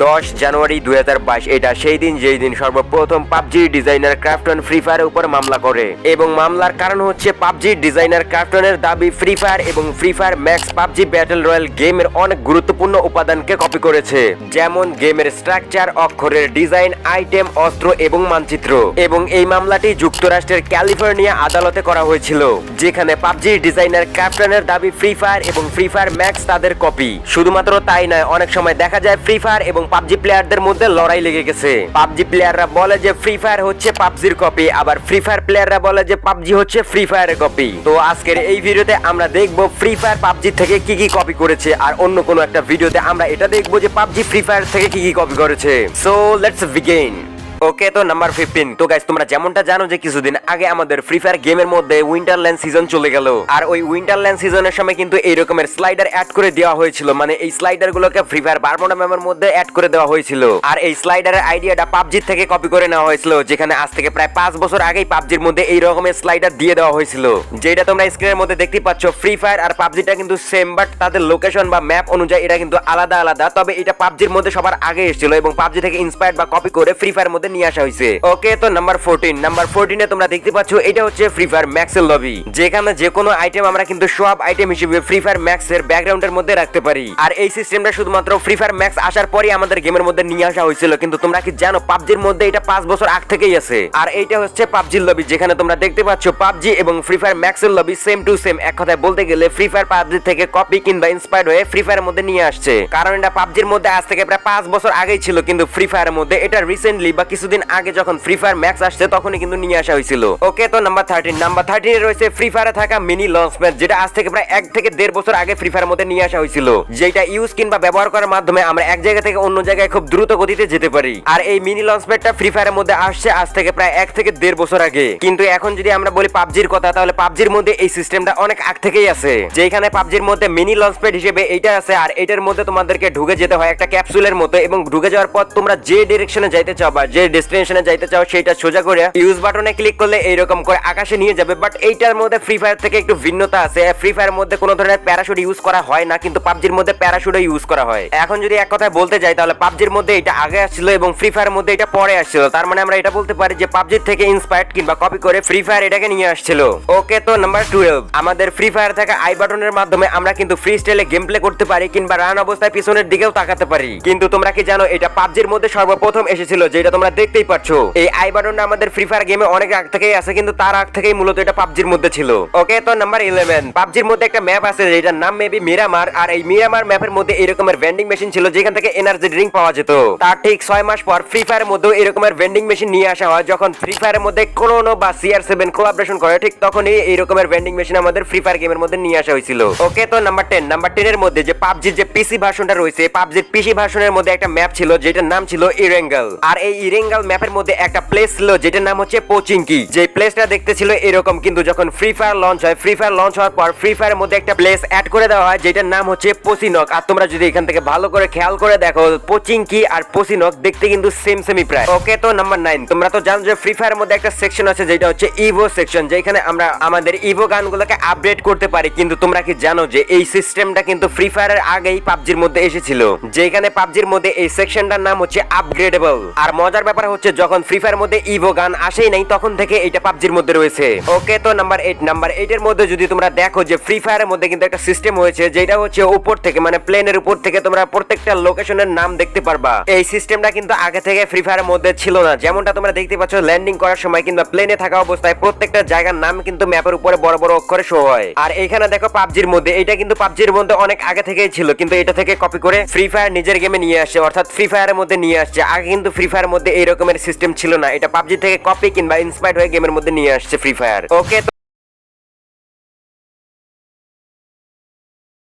10 জানুয়ারি 2022 এটা সেই দিন যেই দিন সর্বপ্রথম পাবজি ডিজাইনার ক্রাফটন ফ্রি ফায়ারের উপর মামলা করে এবং মামলার কারণ হচ্ছে পাবজি ডিজাইনার ক্রাফটনের দাবি ফ্রি ফায়ার এবং free fire max PUBG battle royale গেমের অনেক গুরুত্বপূর্ণ উপাদানকে কপি করেছে, যেমন গেমের স্ট্রাকচার, অক্ষরের ডিজাইন, আইটেম, অস্ত্র এবং মানচিত্র। এবং এই মামলাটি যুক্তরাষ্ট্রের ক্যালিফোর্নিয়া আদালতে করা হয়েছিল, যেখানে পাবজি ডিজাইনার ক্রাফটনের দাবি ফ্রি ফায়ার এবং ফ্রি ফায়ার ম্যাক্স তাদের কপি। শুধুমাত্র তাই নয়, অনেক সময় দেখা যায় ফ্রি ফায়ার এবং পাবজি প্লেয়ারদের মধ্যে লড়াই লেগে গেছে। পাবজি প্লেয়াররা বলে যে ফ্রি ফায়ার হচ্ছে পাবজির কপি, আবার ফ্রি ফায়ার প্লেয়াররা বলে যে পাবজি হচ্ছে ফ্রি ফায়ারের কপি। তো আজকের এই ভিডিওতে আমরা দেখব ফ্রি ফায়ার পাবজি থেকে কি কি কপি করেছে, আর অন্য কোনো একটা ভিডিওতে আমরা এটা দেখব যে পাবজি ফ্রি ফায়ার থেকে কি কি কপি করেছে। So let's begin. ওকে, তো নাম্বার 15। তো গাইস, তোমরা যেমনটা জানো যে কিছুদিন আগে আমাদের ফ্রি ফায়ার গেমের মধ্যে উইন্টারল্যান্ড সিজন চলে গেল, আর ওই উইন্টারল্যান্ড সিজনের সময় কিন্তু এই রকমের স্লাইডার অ্যাড করে দেওয়া হয়েছিল। মানে এই স্লাইডার গুলোকে ফ্রি ফায়ার বারমুডা ম্যাপের মধ্যে অ্যাড করে দেওয়া হয়েছিল, আর এই স্লাইডারের আইডিয়াটা পাবজির থেকে কপি করে নেওয়া হয়েছিল, যেখানে আজ থেকে প্রায় 5 বছর আগেই পাবজির মধ্যে এই রকমের স্লাইডার দিয়ে দেওয়া হয়েছিল, যেটা তোমরা স্ক্রিনের মধ্যে দেখতে পাচ্ছ। ফ্রি ফায়ার আর পাবজিটা কিন্তু সেম, বাট তাদের লোকেশন বা ম্যাপ অনুযায়ী এটা কিন্তু আলাদা আলাদা। তবে এটা পাবজির মধ্যে সবার আগে এসেছিল এবং পাবজি থেকে ইন্সপায়ার্ড বা কপি করে ফ্রি ফায়ার মধ্যে নিয়ে আসা হয়েছে। ওকে, তো নাম্বার 14 এ তোমরা দেখতে পাচ্ছ এটা হচ্ছে ফ্রি ফায়ার ম্যাক্সের লবি, যেখানে যে কোনো আইটেম আমরা কিন্তু সব আইটেম হিসেবে ফ্রি ফায়ার ম্যাক্স এর ব্যাকগ্রাউন্ডের মধ্যে রাখতে পারি। আর এই সিস্টেমটা শুধুমাত্র ফ্রি ফায়ার ম্যাক্স আসার পরে আমাদের গেমের মধ্যে নিয়ে আসা হয়েছিল, কিন্তু তোমরা কি জানো পাবজির মধ্যে এটা 5 বছর আগ থেকেই আছে। আর এইটা হচ্ছে পাবজির লবি, যেখানে তোমরা দেখতে পাচ্ছ পাবজি এবং ফ্রি ফায়ার ম্যাক্সের লবি সেম টু সেম। এক কথায় বলতে গেলে ফ্রি ফায়ার পাবজি থেকে কপি কিংবা ইন্সপায়ার্ড হয়ে ফ্রি ফায়ারের মধ্যে নিয়ে আসছে, কারণ এটা পাবজির মধ্যে আজ থেকে প্রায় 5 বছর আগেই ছিল, কিন্তু ফ্রি ফায়ারের মধ্যে এটা রিসেন্টলি বা কিছুদিন আগে যখন ফ্রি ফায়ার ম্যাক্স আসছে তখনই কিন্তু নিয়ে আসা হয়েছিল। ওকে, তো নাম্বার 13 এ রয়েছে ফ্রি ফায়ারে থাকা মিনি লঞ্চ প্যাড, যেটা আজ থেকে প্রায় 1 থেকে 1.5 বছর আগে ফ্রি ফায়ারের মধ্যে নিয়ে আসা হয়েছিল, যেটা ইউজ কিংবা ব্যবহার করার মাধ্যমে আমরা এক জায়গা থেকে অন্য জায়গায় খুব দ্রুত গতিতে যেতে পারি। আর এই মিনি লঞ্চ প্যাডটা ফ্রি ফায়ারের মধ্যে আসছে আজ থেকে প্রায় 1 থেকে 1.5 বছর আগে। কিন্তু এখন যদি আমরা বলি পাবজির কথা, তাহলে পাবজির মধ্যে এই সিস্টেমটা অনেক আগ থেকেই আছে, যেখানে পাবজির মধ্যে মিনি লঞ্চ প্যাড হিসেবে এইটা আছে। আর এটার মধ্যে তোমাদেরকে ঢুকে যেতে হয় একটা ক্যাপসুলের মতো, এবং ঢুকে যাওয়ার পর তোমরা যে ডিরেকশনে যাইতে চাও বা যে ডেস্টিনেশনে যাইতে চাও সেটা সোজা করে ইউজ বাটনে ক্লিক করলে এইরকম করে আকাশে নিয়ে যাবে। বাট এইটার মধ্যে ফ্রি ফায়ার থেকে একটু ভিন্নতা আছে। ফ্রি ফায়ার মধ্যে কোনো ধরনের প্যারাশুট ইউজ করা হয় না, কিন্তু পাবজির মধ্যে প্যারাশুটও ইউজ করা হয়। এখন যদি এক কথায় বলতে যাই, তাহলে পাবজির মধ্যে এটা আগে আসছিল এবং ফ্রি ফায়ার মধ্যে এটা পরে আসছিল। তার মানে আমরা এটা বলতে পারি যে পাবজির থেকে ইন্সপায়ার্ড কিংবা কপি করে ফ্রি ফায়ার এটাকে নিয়ে আসছিল। ওকে, তো নাম্বার 12। আমাদের ফ্রি ফায়ার থাকা আই বাটনের মাধ্যমে আমরা কিন্তু ফ্রি স্টাইলে গেম প্লে করতে পারি কিংবা রান অবস্থায় পিছনের দিকেও তাকাতে পারি। কিন্তু তোমরা কি জানো এটা পাবজির মধ্যে সর্বপ্রথম এসেছিল, যেটা তোমরা দেখতেই পাচ্ছ। এই আই বাটনটা আমাদের ফ্রি ফায়ার গেমে অনেক আগ থেকেই আছে, কিন্তু তার আগ থেকেই মূলত এটা পাবজির মধ্যে ছিল। ওকে, তো নাম্বার 11। পাবজির মধ্যে একটা ম্যাপ আছে যেটার নাম মেবি মিরামার, আর এই মিরামার ম্যাপের মধ্যে এরকমের ভেন্ডিং মেশিন ছিল যেখান থেকে এনার্জি ড্রিঙ্ক পাওয়া যেত। তার ঠিক 6 মাস পর ফ্রি ফায়ারের মধ্যে এরকমের ভেন্ডিং মেশিন নিয়ে আসা হয়, যখন ফ্রি ফায়ারের মধ্যে ক্রোনো বা CR7 কোলাবোরেশন করে, ঠিক তখনই এই রকমের ভেন্ডিং মেশিন আমাদের ফ্রি ফায়ার গেমের মধ্যে নিয়ে আসা হয়েছিল। ওকে, তো নাম্বার 10 এর মধ্যে যে পাবজির যে পিসি ভার্সনটা রয়েছে, পাবজির পিসি ভার্সনের মধ্যে একটা ম্যাপ ছিল যেটার নাম ছিল ইরেঙ্গল। আর এই ইরেঙ্গল ম্যাপের মধ্যে একটা প্লেস ছিল যেটার নাম হচ্ছে পোচিংকি। যে প্লেসটা দেখতে ছিল এরকম, কিন্তু যখন ফ্রি ফায়ার লঞ্চ হয়, ফ্রি ফায়ার লঞ্চ হওয়ার পর ফ্রি ফায়ারের মধ্যে একটা প্লেস অ্যাড করে দেওয়া হয় যেটার নাম হচ্ছে পোসিনক। আর তোমরা যদি এখান থেকে ভালো করে খেয়াল করে দেখো, পোচিংকি আর পোসিনক দেখতে কিন্তু সেমই প্রায়। ওকে, তো নাম্বার 9। তোমরা তো জানো যে ফ্রি ফায়ারের মধ্যে একটা সেকশন আছে যেটা হচ্ছে ইভো সেকশন, যেখানে আমরা আমাদের ইভো গানগুলোকে আপডেট করতে পারি। কিন্তু তোমরা কি জানো যে এই সিস্টেমটা কিন্তু ফ্রি ফায়ারের আগেই পাবজির মধ্যে এসেছিল, যেখানে পাবজির মধ্যে এই সেকশনটার নাম হচ্ছে আপগ্রেডেবল। আর মজার ব্যাপার হচ্ছে যখন ফ্রি ফায়ারের মধ্যে ইভো গান আসেই নাই, তখন থেকে এটা পাবজির মধ্যে রয়েছে। ওকে, তো নাম্বার 8 এর মধ্যে যদি তোমরা দেখো যে ফ্রি ফায়ারের মধ্যে কিন্তু একটা সিস্টেম হয়েছে যেটা হচ্ছে উপর থেকে, মানে প্লেনের উপর থেকে তোমরা প্রত্যেকটা লোকেশনের নাম দেখতে পারবা। এই সিস্টেমটা কিন্তু আগে থেকে ফ্রি ফায়ারের মধ্যে ছিল না। যেমনটা তোমরা দেখতে পাচ্ছ ল্যান্ডিং করার সময় কিংবা প্লেনে থাকা অবস্থায় প্রত্যেকটা জায়গার নাম কিন্তু ম্যাপের উপরে বড় বড় অক্ষরে শো হয়। আর এখানে দেখো পাবজির মধ্যে এটা কিন্তু পাবজির মধ্যে অনেক আগে থেকেই ছিল, কিন্তু এটা থেকে কপি করে ফ্রি ফায়ার নিজের গেমে নিয়ে আসছে, অর্থাৎ ফ্রি ফায়ারের মধ্যে নিয়ে আসছে। আগে কিন্তু ফ্রি ফায়ারের মধ্যে এই রকমের সিস্টেম ছিল না, এটা পাবজি থেকে কপি কিংবা ইন্সপায়ার্ড হয়ে গেমের মধ্যে নিয়ে আসছে ফ্রি ফায়ার। ওকে।